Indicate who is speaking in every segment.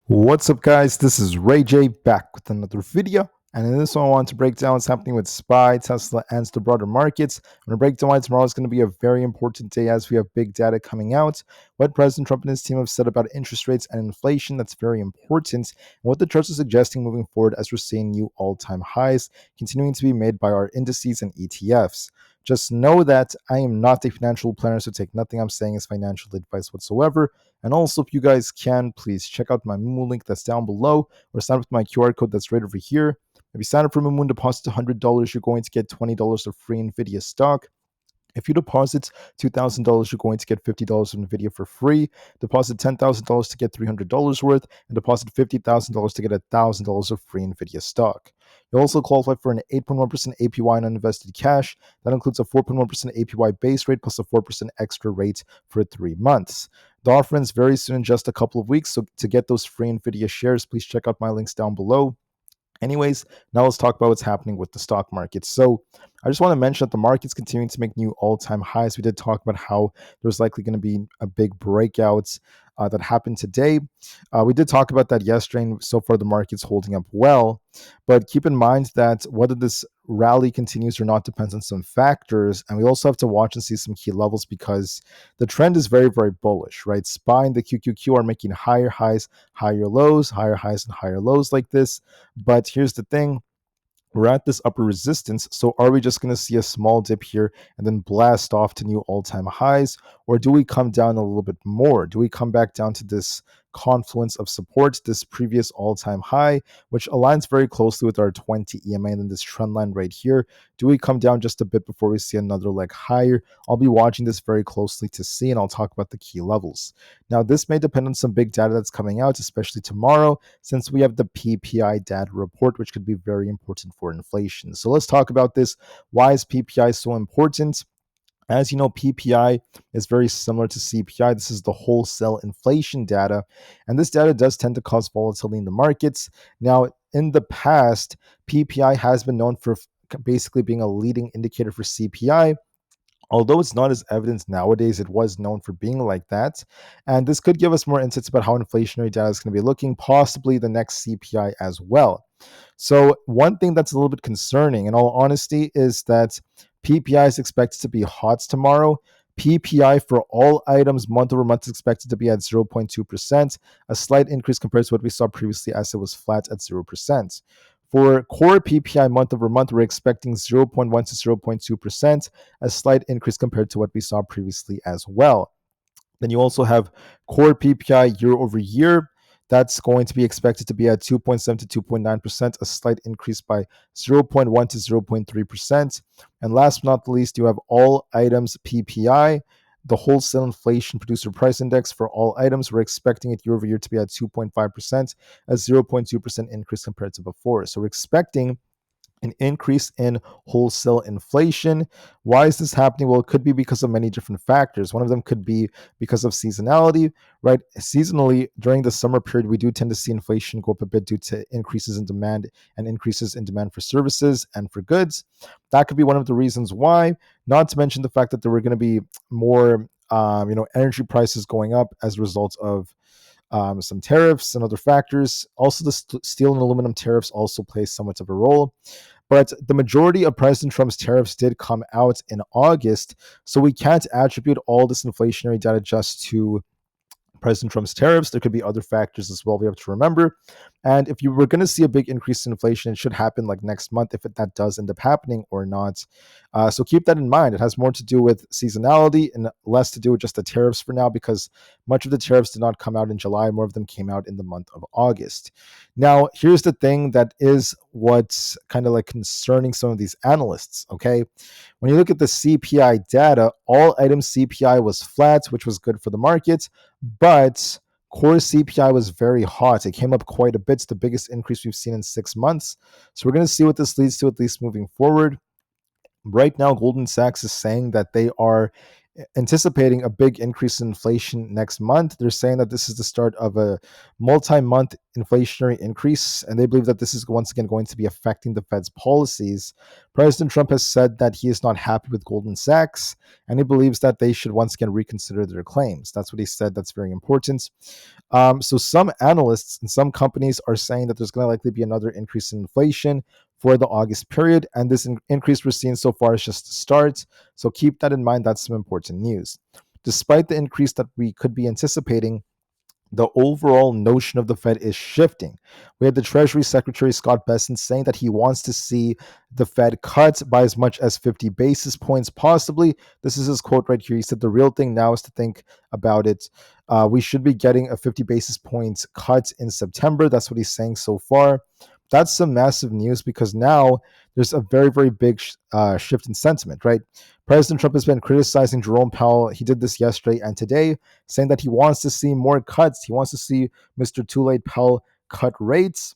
Speaker 1: What's up, guys? This is Rey-Jay back with another video. And in this one, I want to break down what's happening with SPY, Tesla, and the broader markets. I'm going to break down why tomorrow is going to be a very important day as we have big data coming out, what President Trump and his team have said about interest rates and inflation. That's very important. And what the charts are suggesting moving forward as we're seeing new all-time highs continuing to be made by our indices and ETFs. Just know that I am not a financial planner, so take nothing I'm saying as financial advice whatsoever. And also, if you guys can, please check out my Moomoo link that's down below, or sign up with my QR code that's right over here. If you sign up for Moomoo and deposit $100, you're going to get $20 of free Nvda stock. If you deposit $2,000, you're going to get $50 of Nvidia for free. Deposit $10,000 to get $300 worth, and deposit $50,000 to get $1,000 of free Nvidia stock. You also qualify for an 8.1% APY on uninvested cash. That includes a 4.1% APY base rate plus a 4% extra rate for 3 months. The offer ends very soon in just a couple of weeks, so to get those free Nvidia shares, please check out my links down below. Anyways, now let's talk about what's happening with the stock market. So I just want to mention that the market's continuing to make new all-time highs. We did talk about how there's likely going to be a big breakout that happened today. We did talk about that yesterday, and so far the market's holding up well. But keep in mind that whether this rally continues or not depends on some factors, and we also have to watch and see some key levels because the trend is very, very bullish, right? SPY and the QQQ are making higher highs, higher lows, higher highs, and higher lows like this. But here's the thing. We're at this upper resistance, so are we just going to see a small dip here and then blast off to new all-time highs, or do we come down a little bit more? Do we come back down to this confluence of support, this previous all-time high, which aligns very closely with our 20 EMA and then this trend line right here? Do we come down just a bit before we see another leg higher? I'll be watching this very closely to see, and I'll talk about the key levels. Now, this may depend on some big data that's coming out, especially tomorrow, since we have the PPI data report, which could be very important for inflation. So let's talk about this. Why is PPI so important? As you know, PPI is very similar to CPI. This is the wholesale inflation data, and this data does tend to cause volatility in the markets. Now, in the past, PPI has been known for basically being a leading indicator for CPI. Although it's not as evident nowadays, it was known for being like that. And this could give us more insights about how inflationary data is going to be looking, possibly the next CPI as well. So one thing that's a little bit concerning, in all honesty, is that PPI is expected to be hot tomorrow. PPI for all items month over month is expected to be at 0.2%, a slight increase compared to what we saw previously as it was flat at 0%. For core PPI month over month, we're expecting 0.1 to 0.2%, a slight increase compared to what we saw previously as well. Then you also have core PPI year over year. That's going to be expected to be at 2.7 to 2.9%, a slight increase by 0.1 to 0.3%. And last but not least, you have all items PPI, the wholesale inflation producer price index for all items. We're expecting it year over year to be at 2.5%, a 0.2% increase compared to before. So we're expecting an increase in wholesale inflation. Why is this happening? Well, it could be because of many different factors. One of them could be because of seasonality, right? Seasonally, during the summer period, we do tend to see inflation go up a bit due to increases in demand and increases in demand for services and for goods. That could be one of the reasons why, not to mention the fact that there were going to be more energy prices going up as a result of some tariffs and other factors. Also, the steel and aluminum tariffs also play somewhat of a role. But the majority of President Trump's tariffs did come out in August, so we can't attribute all this inflationary data just to President Trump's tariffs. There could be other factors as well we have to remember. And if you were going to see a big increase in inflation, it should happen like next month if that does end up happening or not. So keep that in mind. It has more to do with seasonality and less to do with just the tariffs for now, because much of the tariffs did not come out in July. More of them came out in the month of August. Now, here's the thing that is what's kind of like concerning some of these analysts, okay? When you look at the CPI data, all items CPI was flat, which was good for the market, but core CPI was very hot. It came up quite a bit. It's the biggest increase we've seen in 6 months. So we're going to see what this leads to, at least moving forward. Right now, Goldman Sachs is saying that they are anticipating a big increase in inflation next month. They're saying that this is the start of a multi-month inflationary increase, and they believe that this is once again going to be affecting the Fed's policies. President Trump has said that he is not happy with Goldman Sachs, and he believes that they should once again reconsider their claims. That's what he said. That's very important. So some analysts and some companies are saying that there's going to likely be another increase in inflation for the August period, and this increase we're seeing so far is just the start. So keep that in mind. That's some important news. Despite the increase that we could be anticipating, the overall notion of the Fed is shifting. We had the Treasury Secretary Scott Bessent saying that he wants to see the Fed cut by as much as 50 basis points, possibly. This is his quote right here. He said, "The real thing now is to think about it. We should be getting a 50 basis points cut in September." That's what he's saying so far. That's some massive news because now there's a very, very big shift in sentiment, right? President Trump has been criticizing Jerome Powell. He did this yesterday and today, saying that he wants to see more cuts. He wants to see Mr. Too Late Powell cut rates.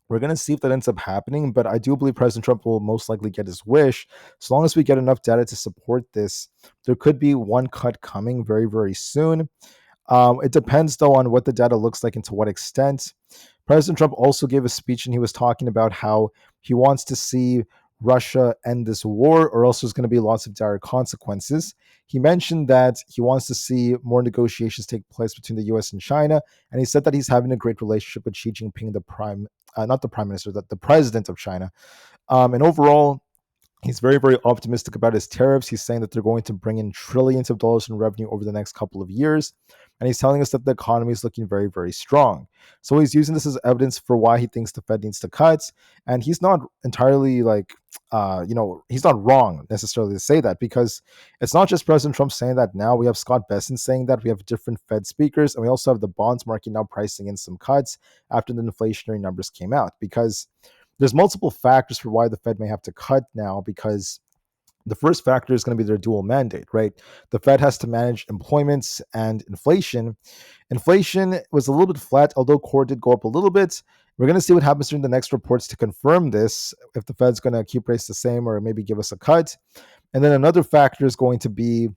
Speaker 1: We're going to see if that ends up happening, but I do believe President Trump will most likely get his wish. As long as we get enough data to support this, there could be one cut coming very, very soon. It depends, though, on what the data looks like and to what extent. President Trump also gave a speech and he was talking about how he wants to see Russia end this war, or else there's going to be lots of dire consequences. He mentioned that he wants to see more negotiations take place between the US and China, and he said that he's having a great relationship with Xi Jinping, not the prime minister, the president of China. And overall, he's very, very optimistic about his tariffs. He's saying that they're going to bring in trillions of dollars in revenue over the next couple of years. And he's telling us that the economy is looking very, very strong. So he's using this as evidence for why he thinks the Fed needs to cut. And he's not entirely he's not wrong necessarily to say that, because it's not just President Trump saying that now. We have Scott Bessent saying that. We have different Fed speakers. And we also have the bonds market now pricing in some cuts after the inflationary numbers came out, because there's multiple factors for why the Fed may have to cut now, because the first factor is going to be their dual mandate, right? The Fed has to manage employment and inflation. Inflation was a little bit flat, although core did go up a little bit. We're going to see what happens during the next reports to confirm this, if the Fed's going to keep rates the same or maybe give us a cut. And then another factor is going to be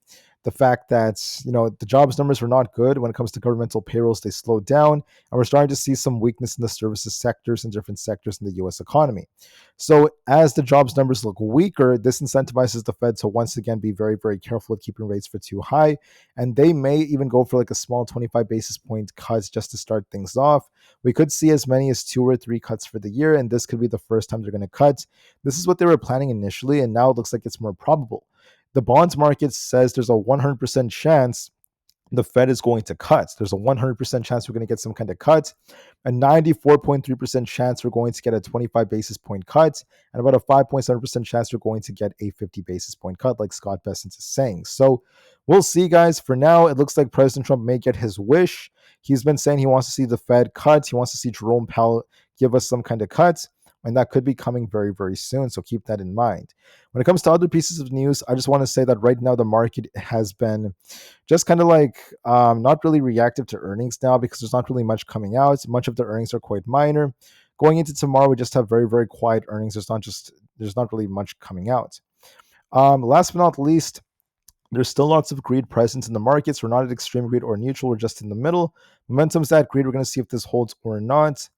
Speaker 1: the fact that, the jobs numbers were not good. When it comes to governmental payrolls, they slowed down, and we're starting to see some weakness in the services sectors and different sectors in the U.S. economy. So as the jobs numbers look weaker, this incentivizes the Fed to once again be very, very careful at keeping rates for too high, and they may even go for like a small 25 basis point cuts just to start things off. We could see as many as 2 or 3 cuts for the year, and this could be the first time they're going to cut. This is what they were planning initially, and now it looks like it's more probable. The bonds market says there's a 100% chance the Fed is going to cut. There's a 100% chance we're going to get some kind of cut, a 94.3% chance we're going to get a 25 basis point cut, and about a 5.7% chance we're going to get a 50 basis point cut, like Scott Bessent is saying. So we'll see, guys. For now, it looks like President Trump may get his wish. He's been saying he wants to see the Fed cut. He wants to see Jerome Powell give us some kind of cut, and that could be coming very, very soon. So keep that in mind. When it comes to other pieces of news, I just want to say that right now the market has been just kind of like not really reactive to earnings now, because there's not really much coming out. Much of the earnings are quite minor. Going into tomorrow, we just have very, very quiet earnings. There's not really much coming out. Last but not least, there's still lots of greed present in the markets. We're not at extreme greed or neutral. We're just in the middle. Momentum's at greed. We're going to see if this holds or not.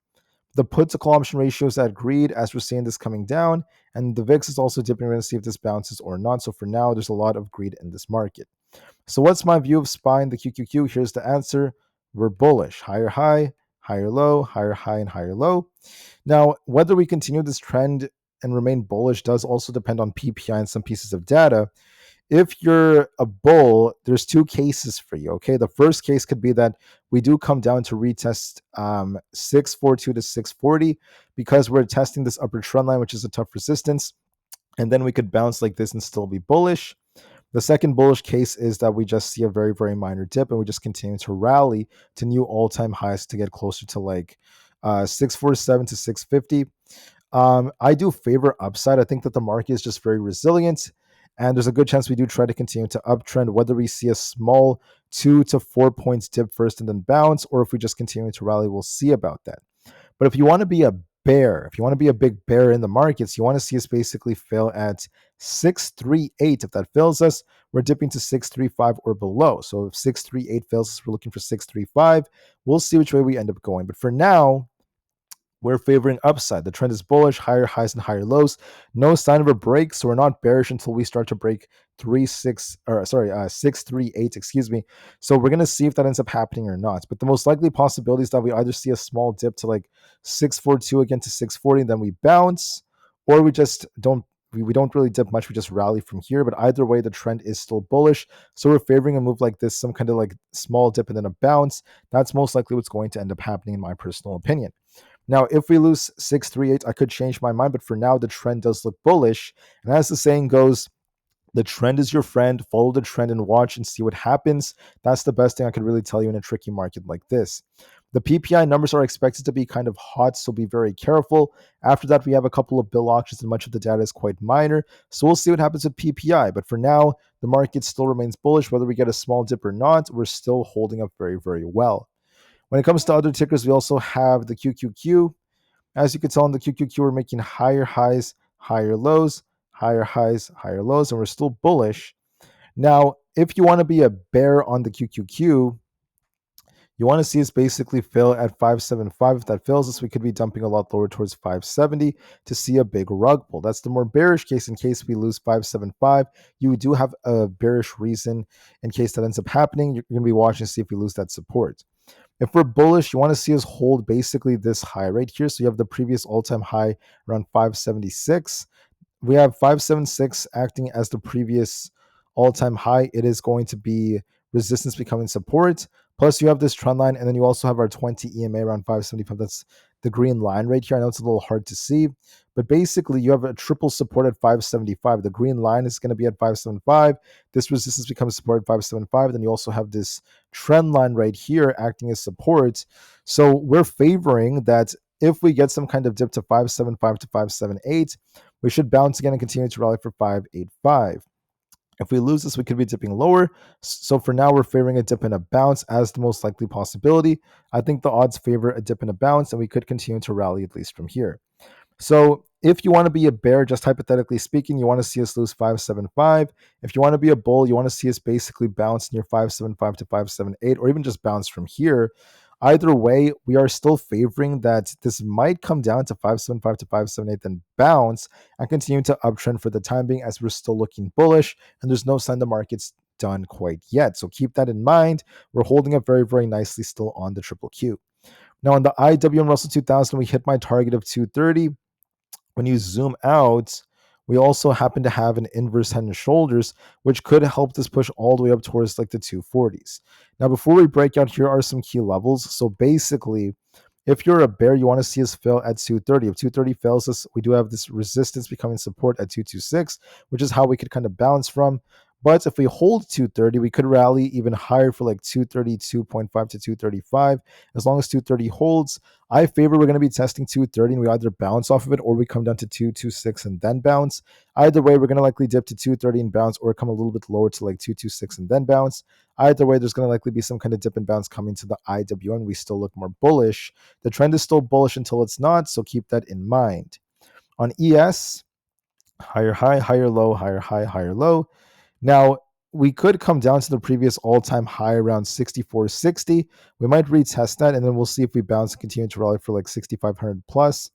Speaker 1: The put to call option ratio is at greed, as we're seeing this coming down, and the VIX is also dipping. We're going to see if this bounces or not. So for now, there's a lot of greed in this market. So what's my view of SPY and the QQQ? Here's the answer. We're bullish. Higher high, higher low, higher high, and higher low. Now, whether we continue this trend and remain bullish does also depend on PPI and some pieces of data. If you're a bull, there's 2 cases for you, okay? The first case could be that we do come down to retest 642 to 640, because we're testing this upper trend line, which is a tough resistance, and then we could bounce like this and still be bullish. The second bullish case is that we just see a very, very minor dip, and we just continue to rally to new all-time highs to get closer to like 647 to 650. I do favor upside. I think that the market is just very resilient, and there's a good chance we do try to continue to uptrend, whether we see a small 2 to 4 points dip first and then bounce, or if we just continue to rally, we'll see about that. But if you want to be a bear, if you want to be a big bear in the markets, you want to see us basically fail at 638. If that fails us, we're dipping to 635 or below. So if 638 fails us, we're looking for 635. We'll see which way we end up going. But for now, we're favoring upside. The trend is bullish, higher highs and higher lows. No sign of a break, so we're not bearish until we start to break 638. Excuse me. So we're gonna see if that ends up happening or not. But the most likely possibility is that we either see a small dip to like 642 again to 640, and then we bounce, or we just don't. We don't really dip much. We just rally from here. But either way, the trend is still bullish. So we're favoring a move like this, some kind of like small dip and then a bounce. That's most likely what's going to end up happening, in my personal opinion. Now, if we lose 638, I could change my mind, but for now, the trend does look bullish. And as the saying goes, the trend is your friend. Follow the trend and watch and see what happens. That's the best thing I could really tell you in a tricky market like this. The PPI numbers are expected to be kind of hot, so be very careful. After that, we have a couple of bill auctions, and much of the data is quite minor. So we'll see what happens with PPI. But for now, the market still remains bullish. Whether we get a small dip or not, we're still holding up very, very well. When it comes to other tickers, we also have the QQQ. As you can tell in the QQQ, we're making higher highs, higher lows, higher highs, higher lows, and we're still bullish. Now, if you want to be a bear on the QQQ, you want to see us basically fail at 575. If that fails us, we could be dumping a lot lower towards 570 to see a big rug pull. That's the more bearish case. In case we lose 575, you do have a bearish reason in case that ends up happening. You're going to be watching to see if we lose that support. If we're bullish, you want to see us hold basically this high right here. So you have the previous all-time high around 576. We have 576 acting as the previous all-time high. It is going to be resistance becoming support. Plus, you have this trend line, and then you also have our 20 EMA around 575. That's the green line right here. I know it's a little hard to see, but basically, you have a triple support at 575. The green line is going to be at 575. This resistance becomes support at 575. Then you also have this trend line right here acting as support. So we're favoring that if we get some kind of dip to 575 to 578, we should bounce again and continue to rally for 585. If we lose this, we could be dipping lower. So for now, we're favoring a dip and a bounce as the most likely possibility. I think the odds favor a dip and a bounce, and we could continue to rally at least from here. So if you want to be a bear, just hypothetically speaking, you want to see us lose 575. If you want to be a bull, you want to see us basically bounce near 575 to 578, or even just bounce from here. Either way, we are still favoring that this might come down to 575 to 578, then bounce and continue to uptrend for the time being, as we're still looking bullish and there's no sign the market's done quite yet. So keep that in mind. We're holding up very, very nicely still on the triple Q. Now on the IWM Russell 2000, we hit my target of 230. When you zoom out, we also happen to have an inverse head and shoulders, which could help this push all the way up towards like the 240s. Now, before we break out, here are some key levels. So basically, if you're a bear, you want to see us fail at 230. If 230 fails us, we do have this resistance becoming support at 226, which is how we could kind of bounce from. But if we hold 230, we could rally even higher for like 232.5 to 235. As long as 230 holds, I favor we're going to be testing 230 and we either bounce off of it or we come down to 226 and then bounce. Either way, we're going to likely dip to 230 and bounce, or come a little bit lower to like 226 and then bounce. Either way, there's going to likely be some kind of dip and bounce coming to the IWM. We still look more bullish. The trend is still bullish until it's not, so keep that in mind. On ES, higher high, higher low, higher high, higher low. Now, we could come down to the previous all-time high around 64.60. We might retest that, and then we'll see if we bounce and continue to rally for like 6,500 plus.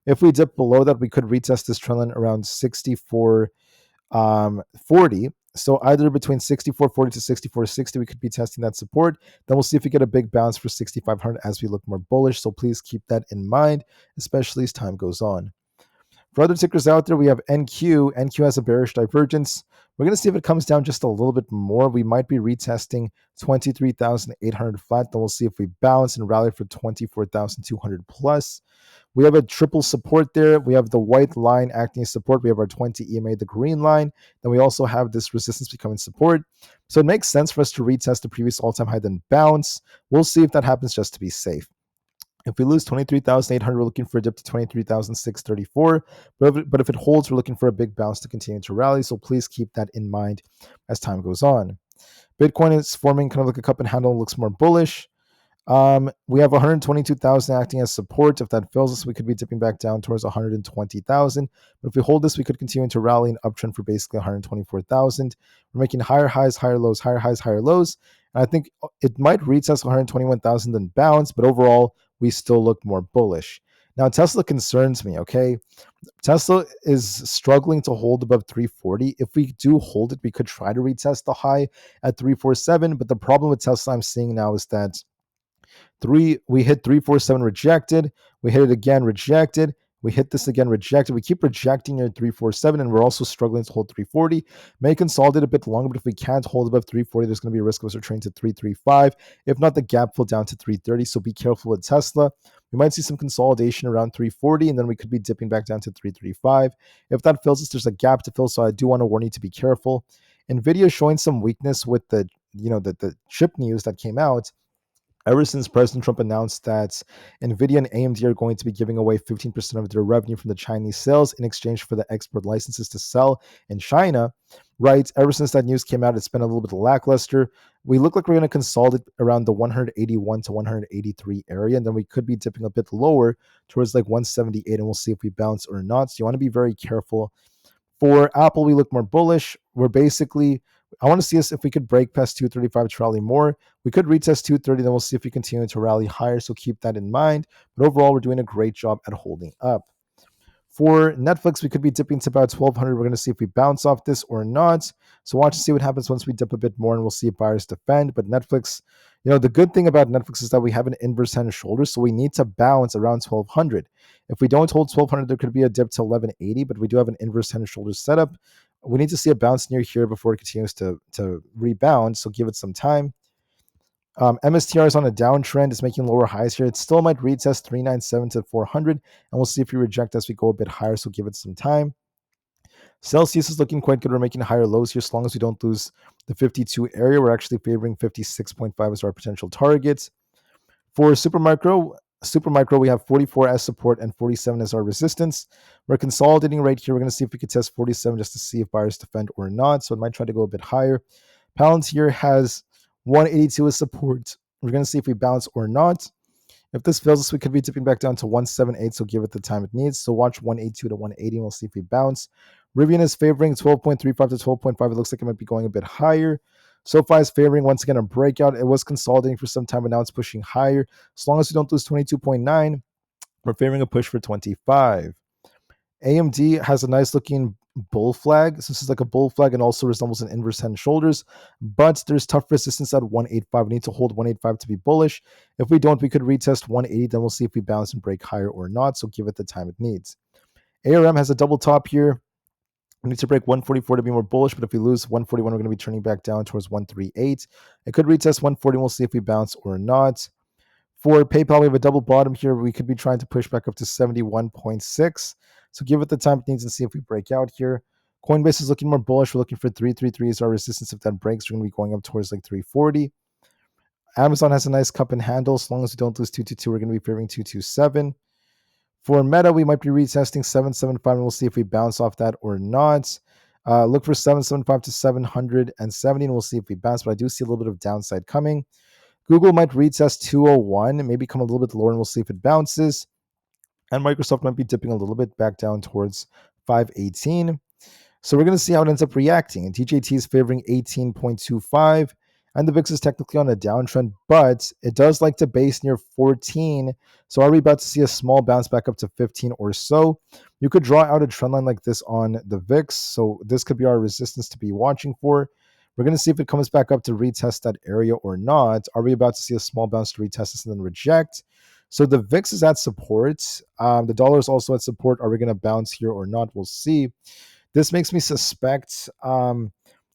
Speaker 1: If we dip below that, we could retest this trend line around 64.40. So either between 64.40 to 64.60, we could be testing that support. Then we'll see if we get a big bounce for 6,500 as we look more bullish. So please keep that in mind, especially as time goes on. For other tickers out there, we have NQ. NQ has a bearish divergence. We're going to see if it comes down just a little bit more. We might be retesting 23,800 flat. Then we'll see if we bounce and rally for 24,200 plus. We have a triple support there. We have the white line acting as support. We have our 20 EMA, the green line. Then we also have this resistance becoming support. So it makes sense for us to retest the previous all-time high, then bounce. We'll see if that happens just to be safe. If we lose 23,800, we're looking for a dip to 23,634. But if it holds, we're looking for a big bounce to continue to rally. So please keep that in mind as time goes on. Bitcoin is forming kind of like a cup and handle, looks more bullish. We have 122,000 acting as support. If that fails us, we could be dipping back down towards 120,000. But if we hold this, we could continue to rally an uptrend for basically 124,000. We're making higher highs, higher lows, higher highs, higher lows. And I think it might retest 121,000 and bounce, but overall, we still look more bullish. Now, Tesla concerns me, okay? Tesla is struggling to hold above 340. If we do hold it, we could try to retest the high at 347. But the problem with Tesla I'm seeing now is that we hit 347 rejected, we hit it again rejected, we hit this again rejected, we keep rejecting near 347, and we're also struggling to hold 340. May consolidate a bit longer, but if we can't hold above 340, there's going to be a risk of us returning to 335. If not, the gap fill down to 330. So be careful with Tesla. We might see some consolidation around 340, and then we could be dipping back down to 335. If that fails us, there's a gap to fill, so I do want to warn you to be careful. Nvidia is showing some weakness with the chip news that came out. Ever since President Trump announced that Nvda and AMD are going to be giving away 15% of their revenue from the Chinese sales in exchange for the export licenses to sell in China, right? Ever since that news came out, it's been a little bit lackluster. We look like we're going to consolidate around the 181 to 183 area, and then we could be dipping a bit lower towards like 178, and we'll see if we bounce or not. So you want to be very careful. For Apple, we look more bullish. I want to see us if we could break past 235 to rally more. We could retest 230, then we'll see if we continue to rally higher. So keep that in mind. But overall, we're doing a great job at holding up. For Netflix, we could be dipping to about 1200. We're going to see if we bounce off this or not. So watch and see what happens once we dip a bit more, and we'll see if buyers defend. But Netflix, the good thing about Netflix is that we have an inverse head and shoulders, so we need to bounce around 1200. If we don't hold 1200, there could be a dip to 1180, but we do have an inverse head and shoulders setup. We need to see a bounce near here before it continues to rebound, so give it some time. MSTR is on a downtrend. It's making lower highs here. It still might retest 397 to 400, and we'll see if we reject as we go a bit higher, so give it some time. Celsius is looking quite good. We're making higher lows here. As long as we don't lose the 52 area, we're actually favoring 56.5 as our potential targets. For Supermicro, we have 44 as support and 47 as our resistance. We're consolidating right here. We're going to see if we could test 47 just to see if buyers defend or not. So it might try to go a bit higher. Palantir has 182 as support. We're going to see if we bounce or not. If this fails us, we could be dipping back down to 178, so give it the time it needs. So watch 182 to 180, and we'll see if we bounce. Rivian is favoring 12.35 to 12.5. It looks like it might be going a bit higher. SoFi is favoring, once again, a breakout. It was consolidating for some time, but now it's pushing higher. As long as we don't lose 22.9, we're favoring a push for 25. AMD has a nice looking bull flag. So this is like a bull flag and also resembles an inverse head and shoulders, but there's tough resistance at 185. We need to hold 185 to be bullish. If we don't, we could retest 180. Then we'll see if we bounce and break higher or not. So give it the time it needs. ARM has a double top here. We need to break 144 to be more bullish, but if we lose 141, we're going to be turning back down towards 138. It could retest 140. We'll see if we bounce or not. For PayPal, we have a double bottom here. We could be trying to push back up to 71.6. So give it the time it needs and see if we break out here. Coinbase is looking more bullish. We're looking for 333 as our resistance. If that breaks, we're going to be going up towards like 340. Amazon has a nice cup and handle. As long as we don't lose 222, we're going to be favoring 227. For Meta, we might be retesting 775, and we'll see if we bounce off that or not. Look for 775 to 770, and we'll see if we bounce, but I do see a little bit of downside coming. Google might retest 201, maybe come a little bit lower, and we'll see if it bounces. And Microsoft might be dipping a little bit back down towards 518. So we're going to see how it ends up reacting. And TJT is favoring 18.25. And the VIX is technically on a downtrend, but it does like to base near 14. So are we about to see a small bounce back up to 15 or so? You could draw out a trend line like this on the VIX. So this could be our resistance to be watching for. We're going to see if it comes back up to retest that area or not. Are we about to see a small bounce to retest this and then reject? So the VIX is at support. The dollar is also at support. Are we going to bounce here or not? We'll see. This makes me suspect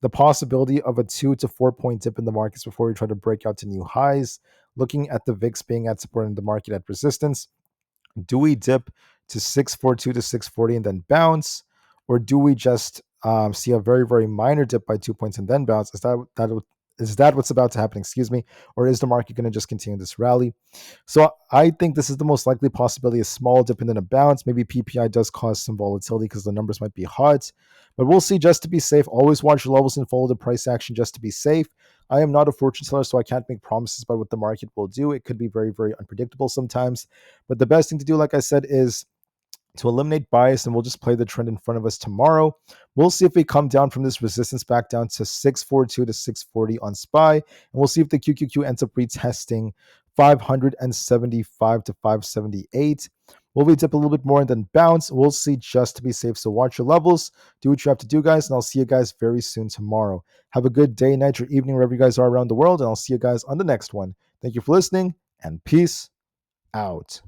Speaker 1: the possibility of a 2 to 4 point dip in the markets before we try to break out to new highs. Looking at the VIX being at support and the market at resistance, do we dip to 642 to 640 and then bounce? Or do we just see a very, very minor dip by 2 points and then bounce? Is that what's about to happen? Excuse me. Or is the market going to just continue this rally? So I think this is the most likely possibility, a small dip and then a bounce. Maybe PPI does cause some volatility because the numbers might be hot. But we'll see just to be safe. Always watch your levels and follow the price action just to be safe. I am not a fortune teller, so I can't make promises about what the market will do. It could be very, very unpredictable sometimes. But the best thing to do, like I said, is to eliminate bias, and we'll just play the trend in front of us tomorrow. We'll see if we come down from this resistance back down to 642 to 640 on SPY, and we'll see if the QQQ ends up retesting 575 to 578. Will we dip a little bit more and then bounce? We'll see, just to be safe. So watch your levels, do what you have to do, guys, and I'll see you guys very soon tomorrow. Have a good day, night, or evening, wherever you guys are around the world, and I'll see you guys on the next one. Thank you for listening, and peace out.